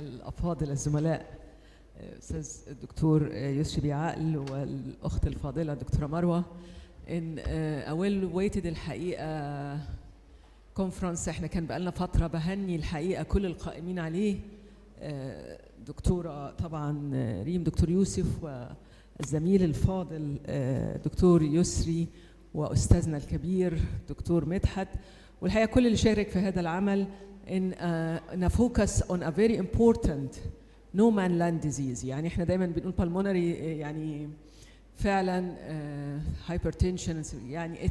الأفاضل الزملاء أستاذ الدكتور يسري بيعقل والأخت الفاضلة الدكتورة مروة إن أول ويتد الحقيقة كونفرنس احنا كان بقالنا فترة بهني الحقيقة كل القائمين عليه دكتورة طبعا ريم دكتور يوسف والزميل الفاضل دكتور يسري وأستاذنا الكبير دكتور مدحت والحقيقة كل اللي شارك في هذا العمل in a focus on a very important no man land disease. يعني احنا دايما بنقول pulmonary يعني فعلا hypertension يعني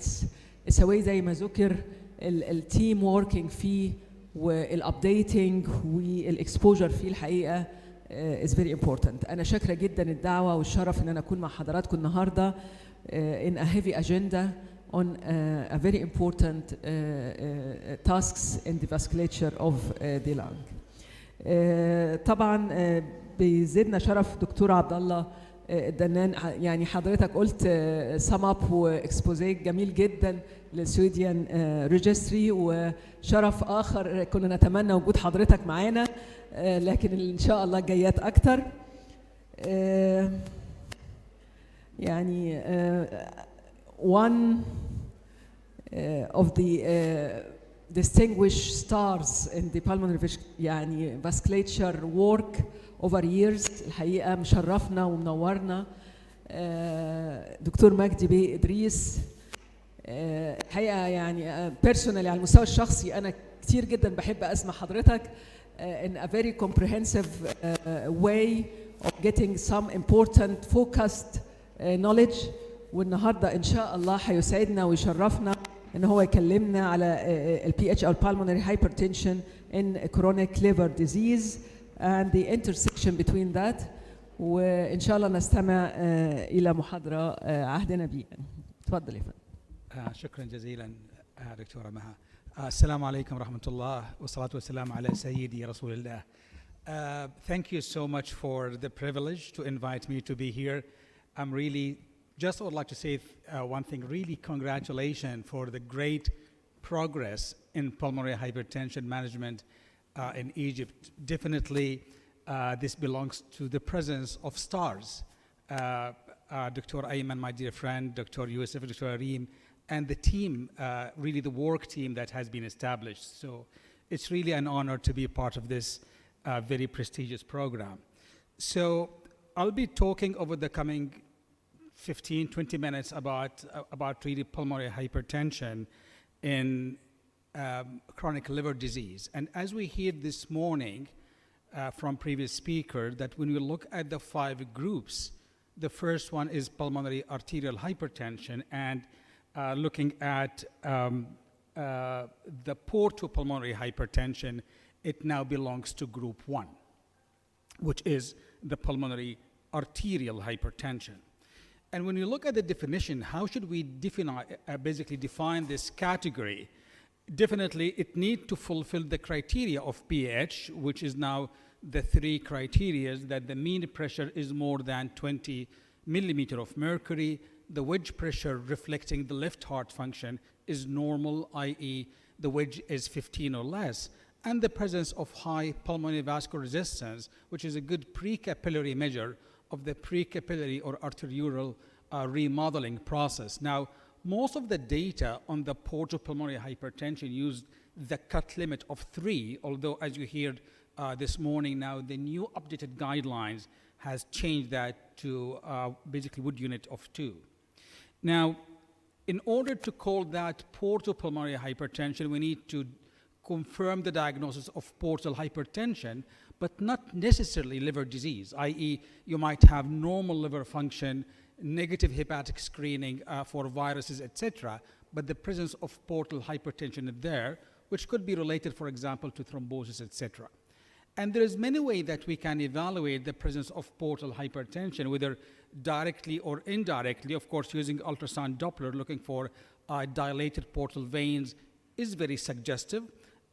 it's a way زي ما ذكر التيم working فيه والابديتنج والاكسبوجر فيه الحقيقه is very important. انا شاكره جدا الدعوه والشرف ان انا اكون مع حضراتكم النهارده in a heavy agenda on a very important tasks in the vasculature of the lung. طبعا بيزيدنا شرف دكتور عبد الله الدنان يعني حضرتك قلت سم اب واكسبوزيه جميل جدا للسويديان ريجستري وشرف اخر كنا نتمنى وجود حضرتك معانا لكن ان شاء الله جايات اكتر. يعني one of the distinguished stars in the pulmonary يعني vasculature work over years الحقيقة مشرفنا ومنورنا دكتور مجدي بيه إدريس. الحقيقة يعني personally على المستوى الشخصي أنا كتير جدا بحب أسمع حضرتك in a very comprehensive way of getting some important focused knowledge والنهارده إن شاء الله هيسعدنا ويشرفنا إن هو يكلمنا على ال PH أو pulmonary hypertension in chronic liver disease and the intersection between that وإن شاء الله نستمع إلى محاضرة عهدنا بيه. تفضل يا فندم. شكرا جزيلا دكتورة مها. السلام عليكم ورحمة الله والصلاة والسلام على سيدي رسول الله. Thank you so much for the privilege to invite me to be here. I'm really just would like to say one thing, really congratulations for the great progress in pulmonary hypertension management in Egypt. Definitely this belongs to the presence of stars. Dr. Ayman, my dear friend, Dr. Yusuf, Dr. Reem, and the team, really the work team that has been established. So it's really an honor to be a part of this very prestigious program. So I'll be talking over the coming 15-20 minutes about really pulmonary hypertension in chronic liver disease. And as we heard this morning from previous speaker, that when we look at the 5 groups, the first one is pulmonary arterial hypertension, and looking at the portopulmonary hypertension, it now belongs to group 1, which is the pulmonary arterial hypertension. And when you look at the definition, how should we basically define this category? Definitely, it needs to fulfill the criteria of pH, which is now the 3 criteria that the mean pressure is more than 20 millimeter of mercury, the wedge pressure reflecting the left heart function is normal, i.e. the wedge is 15 or less, and the presence of high pulmonary vascular resistance, which is a good pre-capillary measure of the pre-capillary or arterial remodeling process. Now, most of the data on the portopulmonary hypertension used the cut limit of 3, although as you heard this morning now, the new updated guidelines has changed that to basically Wood unit of 2. Now, in order to call that portopulmonary hypertension, we need to confirm the diagnosis of portal hypertension, but not necessarily liver disease, i.e. you might have normal liver function, negative hepatic screening for viruses, etc., but the presence of portal hypertension is there, which could be related, for example, to thrombosis, etc. And there is many ways that we can evaluate the presence of portal hypertension, whether directly or indirectly. Of course, using ultrasound Doppler, looking for dilated portal veins is very suggestive,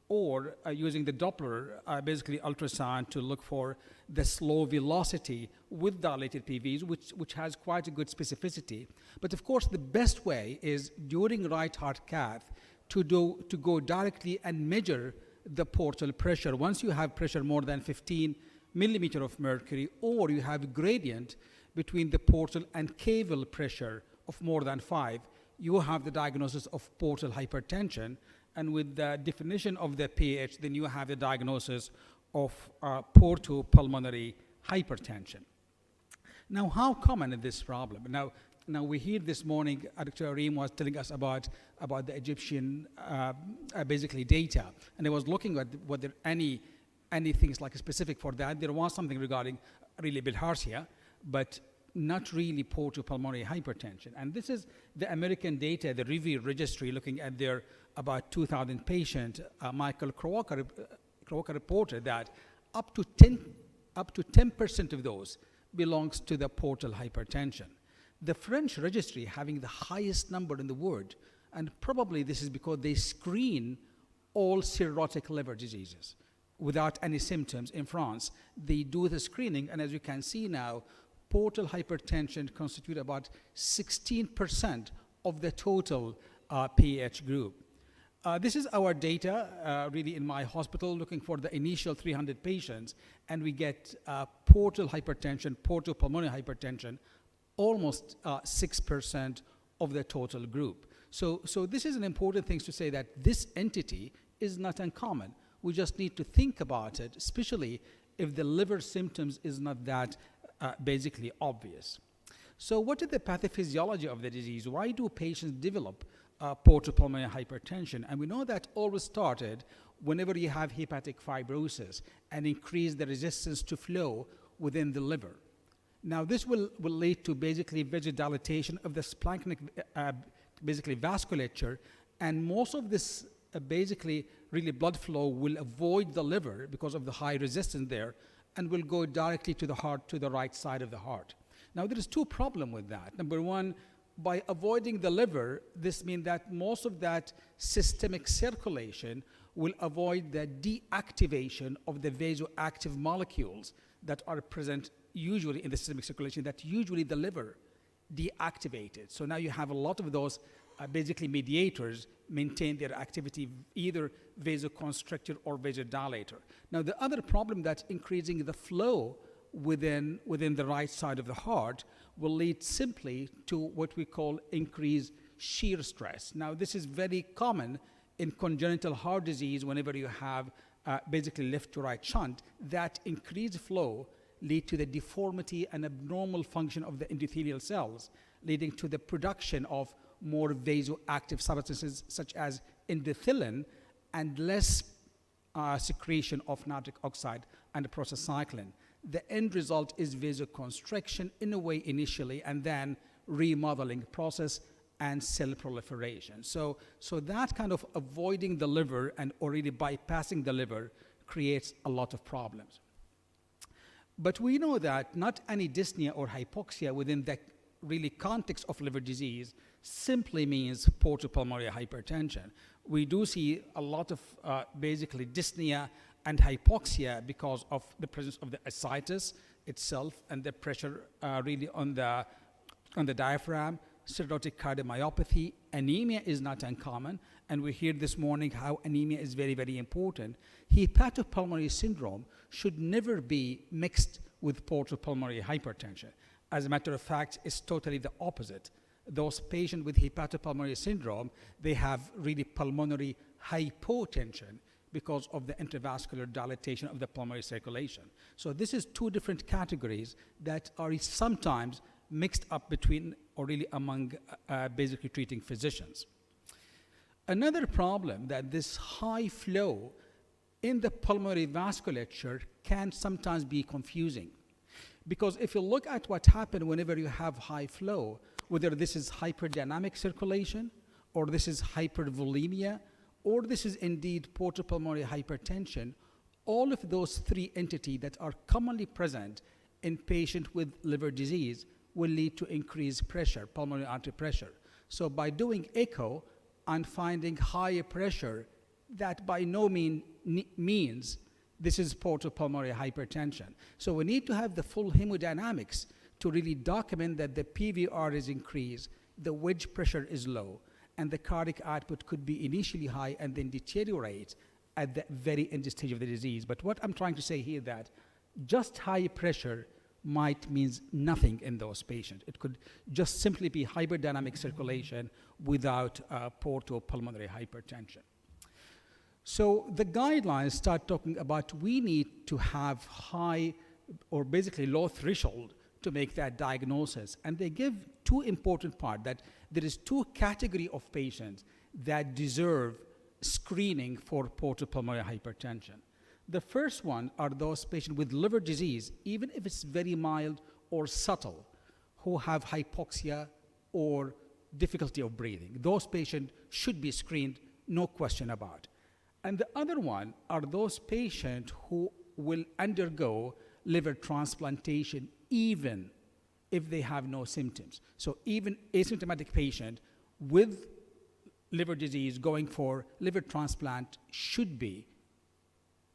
or using the Doppler, basically ultrasound, to look for the slow velocity with dilated PVs, which has quite a good specificity. But of course, the best way is during right heart cath to go directly and measure the portal pressure. Once you have pressure more than 15 millimeter of mercury, or you have a gradient between the portal and caval pressure of more than 5, you have the diagnosis of portal hypertension. And with the definition of the pH, then you have the diagnosis of portal pulmonary hypertension. Now, how common is this problem? Now we hear this morning, Dr. Areem was telling us about the Egyptian basically data, and I was looking at whether any things like specific for that. There was something regarding really bilharzia, but not really portal pulmonary hypertension. And this is the American data, the REVIEW registry, looking at their about 2,000 patients. Michael Crowaker reported that up to 10% of those belongs to the portal hypertension. The French registry having the highest number in the world, and probably this is because they screen all cirrhotic liver diseases without any symptoms in France. They do the screening, and as you can see now, portal hypertension constitute about 16% of the total PH group. This is our data really in my hospital looking for the initial 300 patients, and we get portal hypertension, portal pulmonary hypertension, almost 6% of the total group. So this is an important thing to say, that this entity is not uncommon. We just need to think about it, especially if the liver symptoms is not that basically obvious. So what is the pathophysiology of the disease? Why do patients develop portal pulmonary hypertension? And we know that always started whenever you have hepatic fibrosis and increase the resistance to flow within the liver. Now this will lead to basically vasodilatation of the splanchnic basically vasculature, and most of this basically really blood flow will avoid the liver because of the high resistance there, and will go directly to the heart, to the right side of the heart. Now there is two problems with that. Number one, by avoiding the liver, this means that most of that systemic circulation will avoid the deactivation of the vasoactive molecules that are present usually in the systemic circulation, that usually the liver deactivated. So now you have a lot of those basically mediators maintain their activity, either vasoconstrictor or vasodilator. Now the other problem, that's increasing the flow within the right side of the heart, will lead simply to what we call increased shear stress. Now this is very common in congenital heart disease. Whenever you have basically left to right shunt, that increased flow lead to the deformity and abnormal function of the endothelial cells, leading to the production of more vasoactive substances such as endothelin, and less secretion of nitric oxide and prostacyclin. The end result is vasoconstriction in a way initially, and then remodeling process and cell proliferation. So that kind of avoiding the liver and already bypassing the liver creates a lot of problems. But we know that not any dyspnea or hypoxia within the really context of liver disease simply means portal pulmonary hypertension. We do see a lot of basically dyspnea and hypoxia because of the presence of the ascites itself and the pressure really on the diaphragm. Cirrhotic cardiomyopathy, anemia is not uncommon, and we heard this morning how anemia is very, very important. Hepatopulmonary syndrome should never be mixed with portal pulmonary hypertension. As a matter of fact, it's totally the opposite. Those patients with hepatopulmonary syndrome, they have really pulmonary hypotension because of the intravascular dilatation of the pulmonary circulation. So this is two different categories that are sometimes mixed up between or really among basically treating physicians. Another problem, that this high flow in the pulmonary vasculature can sometimes be confusing. Because if you look at what happens whenever you have high flow, whether this is hyperdynamic circulation, or this is hypervolemia, or this is indeed portal pulmonary hypertension, all of those three entities that are commonly present in patients with liver disease will lead to increased pressure, pulmonary artery pressure. So by doing echo and finding higher pressure, that by no means this is portal pulmonary hypertension. So we need to have the full hemodynamics to really document that the PVR is increased, the wedge pressure is low, and the cardiac output could be initially high and then deteriorate at the very end stage of the disease. But what I'm trying to say here that just high pressure might means nothing in those patients. It could just simply be hyperdynamic circulation without portal pulmonary hypertension. So the guidelines start talking about we need to have high or basically low threshold to make that diagnosis. And they give two important parts, that there is two categories of patients that deserve screening for portal pulmonary hypertension. The first one are those patients with liver disease, even if it's very mild or subtle, who have hypoxia or difficulty of breathing. Those patients should be screened, no question about. And the other one are those patients who will undergo liver transplantation even if they have no symptoms. So even asymptomatic patient with liver disease going for liver transplant should be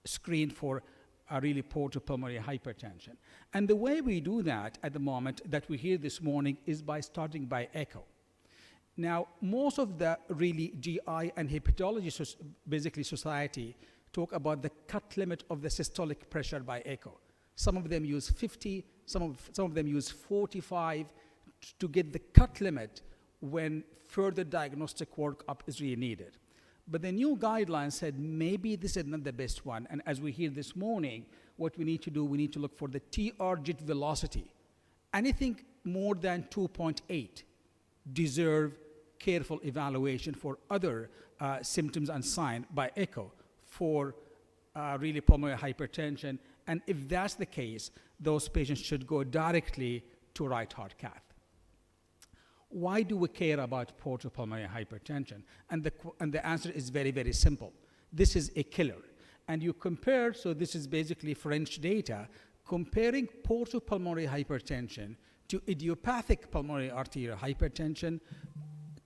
screened for a really portal pulmonary hypertension. And the way we do that at the moment that we hear this morning is by starting by echo. Now, most of the really GI and hepatology basically society talk about the cut limit of the systolic pressure by echo. Some of them use 50, some of them use 45 to get the cut limit when further diagnostic workup is really needed. But the new guidelines said maybe this is not the best one. And as we hear this morning, what we need to do, we need to look for the TR jet velocity. Anything more than 2.8 deserve careful evaluation for other symptoms and signs by echo for really pulmonary hypertension. And if that's the case, those patients should go directly to right heart cath. Why do we care about portal pulmonary hypertension? And the answer is very, very simple. This is a killer. And you compare, so this is basically French data, comparing portal pulmonary hypertension to idiopathic pulmonary arterial hypertension.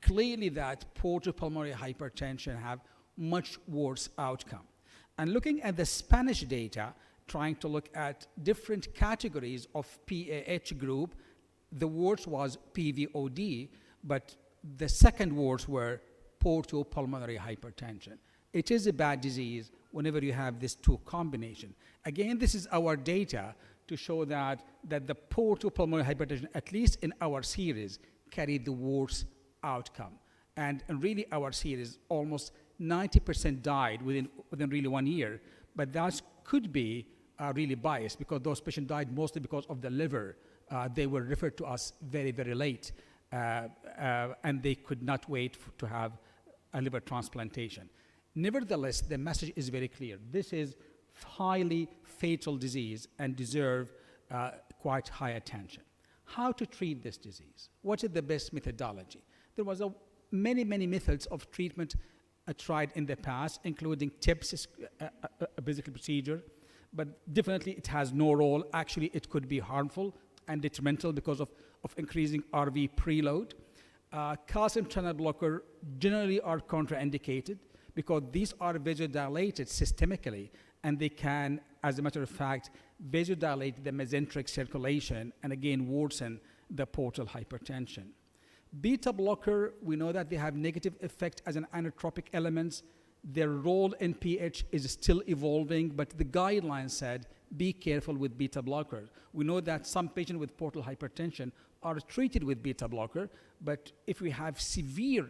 Clearly that portal pulmonary hypertension have much worse outcome. And looking at the Spanish data, trying to look at different categories of PAH group, the worst was PVOD, but the second worst were portal pulmonary hypertension. It is a bad disease whenever you have this two combination. Again, this is our data to show that the portal pulmonary hypertension, at least in our series, carried the worst outcome. And really our series, almost 90% died within really 1 year, but that could be really biased because those patients died mostly because of the liver. They were referred to us very, very late, and they could not wait to have a liver transplantation. Nevertheless, the message is very clear. This is highly fatal disease and deserve quite high attention. How to treat this disease? What is the best methodology? There was many, many methods of treatment tried in the past, including TIPS, a basic procedure, but definitely it has no role. Actually, it could be harmful and detrimental because of increasing RV preload. Calcium channel blocker generally are contraindicated because these are vasodilated systemically, and they can, as a matter of fact, vasodilate the mesenteric circulation and again worsen the portal hypertension. Beta blocker, we know that they have negative effect as an inotropic elements. Their role in PH is still evolving, but the guidelines said be careful with beta blocker. We know that some patients with portal hypertension are treated with beta blocker, but if we have severe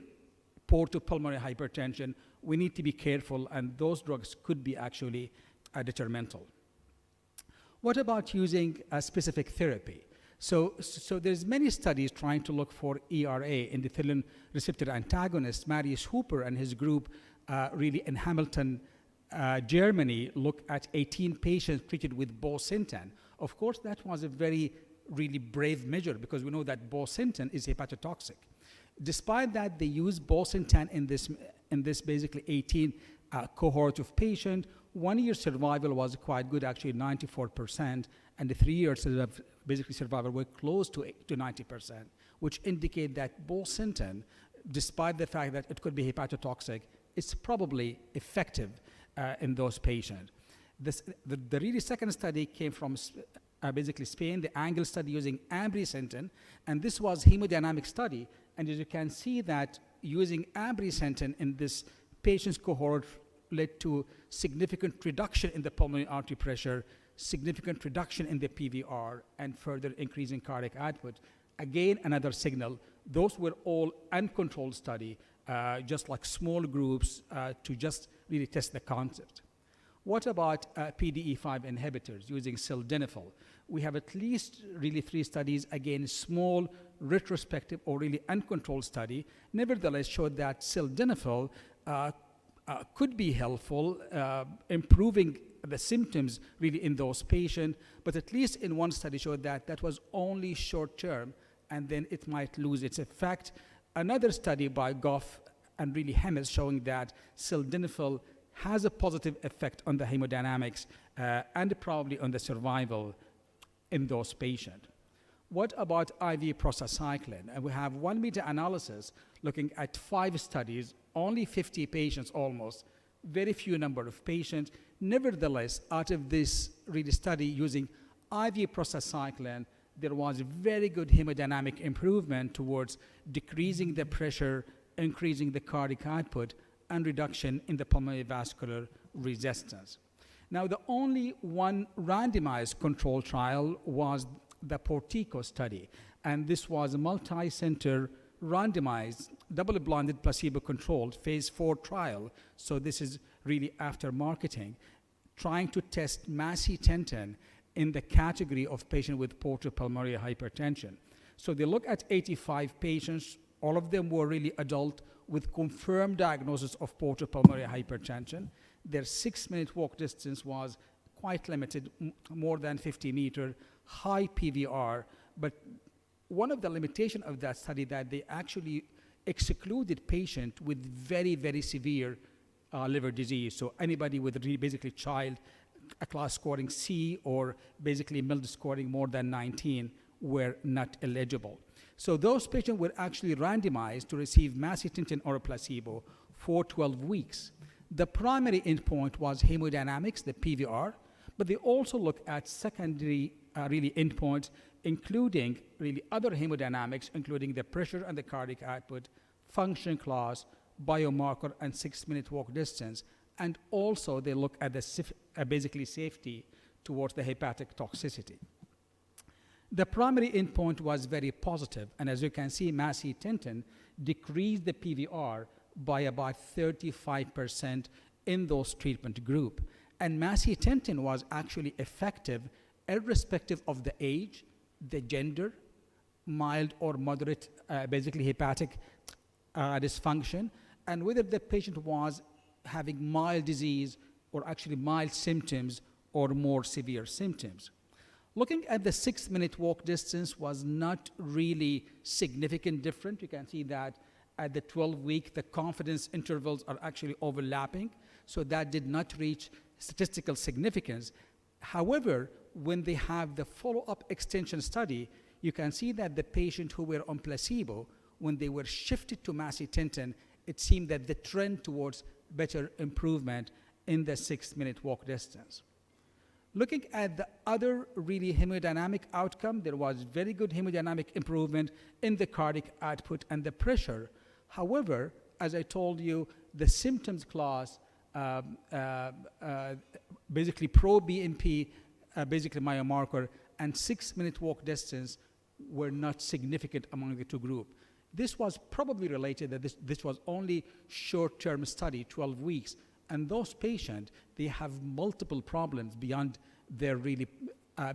portal pulmonary hypertension, we need to be careful, and those drugs could be actually detrimental. What about using a specific therapy? So there's many studies trying to look for ERA, endothelin receptor antagonist. Marius Hooper and his group really in Hamilton, Germany, looked at 18 patients treated with bosentan. Of course, that was a very, really brave measure because we know that bosentan is hepatotoxic. Despite that, they used bosentan in this basically 18 cohort of patients. 1 year survival was quite good, actually 94%, and the 3 years basically survival were close to 90%, which indicate that bosentan, despite the fact that it could be hepatotoxic, is probably effective in those patients. The really second study came from basically Spain, the ANGLE study using ambrisentan, and this was hemodynamic study. And as you can see that using ambrisentan in this patient's cohort led to significant reduction in the pulmonary artery pressure, significant reduction in the PVR, and further increase in cardiac output. Again, another signal. Those were all uncontrolled study, just like small groups to just really test the concept. What about PDE5 inhibitors using sildenafil? We have at least really 3 studies, again, small, retrospective, or really uncontrolled study, nevertheless showed that sildenafil could be helpful, improving the symptoms really in those patients, but at least in one study showed that that was only short term, and then it might lose its effect. Another study by Goff and really Hemis showing that sildenafil has a positive effect on the hemodynamics and probably on the survival in those patients. What about IV prostacyclin? And we have one meta-analysis looking at 5 studies, only 50 patients almost, very few number of patients. Nevertheless, out of this really study using IV prostacyclin, there was very good hemodynamic improvement towards decreasing the pressure, increasing the cardiac output, and reduction in the pulmonary vascular resistance. Now, the only one randomized control trial was the Portico study, and this was a multi-center randomized, double-blinded, placebo-controlled phase 4 trial. So this is really after marketing, trying to test macitentan in the category of patient with portal pulmonary hypertension. So they look at 85 patients. All of them were really adult with confirmed diagnosis of portal pulmonary hypertension. Their 6-minute walk distance was quite limited, more than 50 meters, high PVR. But one of the limitations of that study that they actually excluded patients with very, very severe liver disease. So anybody with really basically a class scoring C or basically mild scoring more than 19 were not eligible. So those patients were actually randomized to receive macitentan or a placebo for 12 weeks. The primary endpoint was hemodynamics, the PVR, but they also look at secondary really endpoints, including really other hemodynamics, including the pressure and the cardiac output, function class, biomarker, and 6-minute walk distance. And also they look at the basically safety towards the hepatic toxicity. The primary endpoint was very positive, and as you can see, macitentan decreased the PVR by about 35% in those treatment group. And macitentan was actually effective irrespective of the age, the gender, mild or moderate basically hepatic dysfunction, and whether the patient was having mild disease or actually mild symptoms or more severe symptoms. Looking at the 6-minute walk distance was not really significant different. You can see that at the 12-week, the confidence intervals are actually overlapping, so that did not reach statistical significance. However, when they have the follow-up extension study, you can see that the patients who were on placebo, when they were shifted to macitentan, it seemed that the trend towards better improvement in the 6-minute walk distance. Looking at the other really hemodynamic outcome, there was very good hemodynamic improvement in the cardiac output and the pressure. However, as I told you, the symptoms class, basically pro-BNP, basically biomarker, and 6-minute walk distance were not significant among the two groups. This was probably related that this was only short-term study, 12 weeks, and those patients, they have multiple problems beyond their really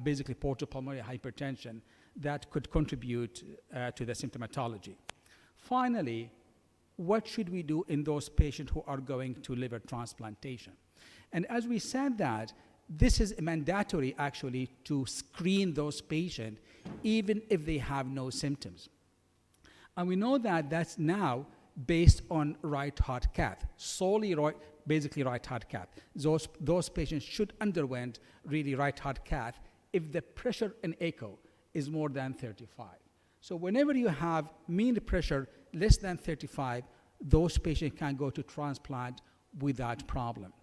basically portal pulmonary hypertension that could contribute to the symptomatology. Finally, what should we do in those patients who are going to liver transplantation? And as we said that, this is mandatory actually to screen those patients even if they have no symptoms. And we know that that's now based on right heart cath, solely basically right heart cath. Those patients should underwent really right heart cath if the pressure in echo is more than 35. So whenever you have mean pressure less than 35, those patients can go to transplant without problem.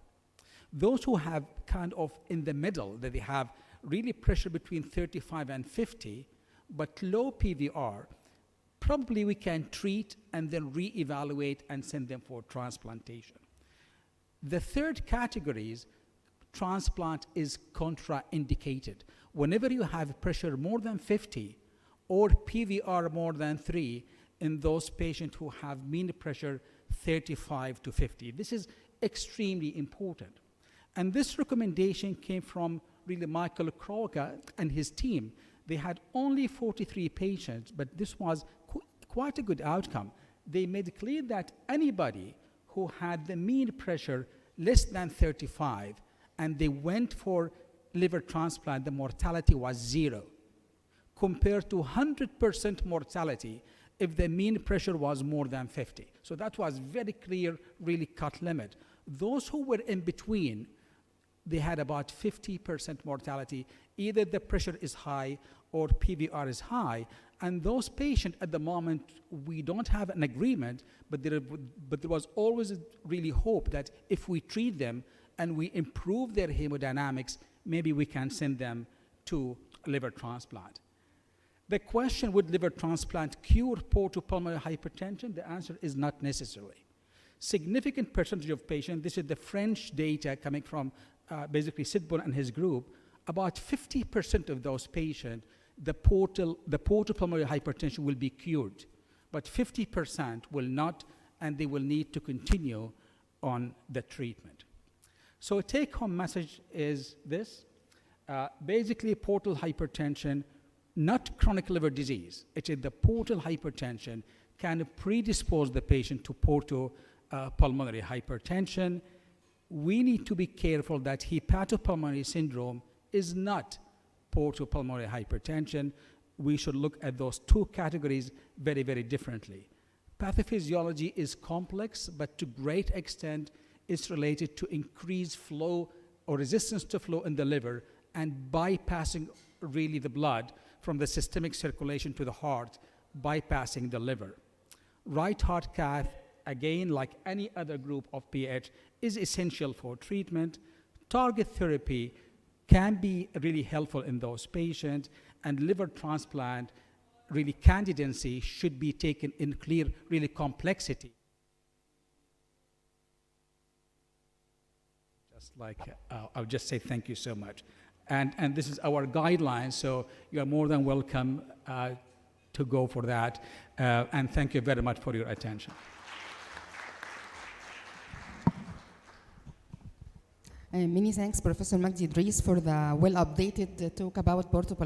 Those who have kind of in the middle, that they have really pressure between 35 and 50, but low PVR, probably we can treat and then reevaluate and send them for transplantation. The third category is transplant is contraindicated. Whenever you have pressure more than 50 or PVR more than 3 in those patients who have mean pressure 35 to 50. This is extremely important. And this recommendation came from really Michael Kroger and his team. They had only 43 patients, but this was quite a good outcome. They made clear that anybody who had the mean pressure less than 35 and they went for liver transplant, the mortality was 0, compared to 100% mortality if the mean pressure was more than 50. So that was very clear, really cut limit. Those who were in between, they had about 50% mortality. Either the pressure is high or PVR is high. And those patients at the moment, we don't have an agreement, but there was always really hope that if we treat them and we improve their hemodynamics, maybe we can send them to liver transplant. The question, would liver transplant cure portal pulmonary hypertension? The answer is not necessarily. Significant percentage of patients, this is the French data coming from basically Sidbon and his group, about 50% of those patients, the portal pulmonary hypertension will be cured, but 50% will not, and they will need to continue on the treatment. So a take-home message is this. Basically, portal hypertension, not chronic liver disease. It is the portal hypertension can predispose the patient to portal pulmonary hypertension. We need to be careful that hepatopulmonary syndrome is not portal pulmonary hypertension. We should look at those two categories very, very differently. Pathophysiology is complex, but to great extent it's related to increased flow or resistance to flow in the liver and bypassing really the blood from the systemic circulation to the heart, bypassing the liver. Right heart cath, again, like any other group of PH, is essential for treatment. Target therapy can be really helpful in those patients, and liver transplant, really candidacy, should be taken in clear, really complexity. Just like, I'll just say thank you so much. And this is our guideline, so you are more than welcome to go for that. And thank you very much for your attention. Many thanks, Professor Magdi Idris, for the well-updated talk about portal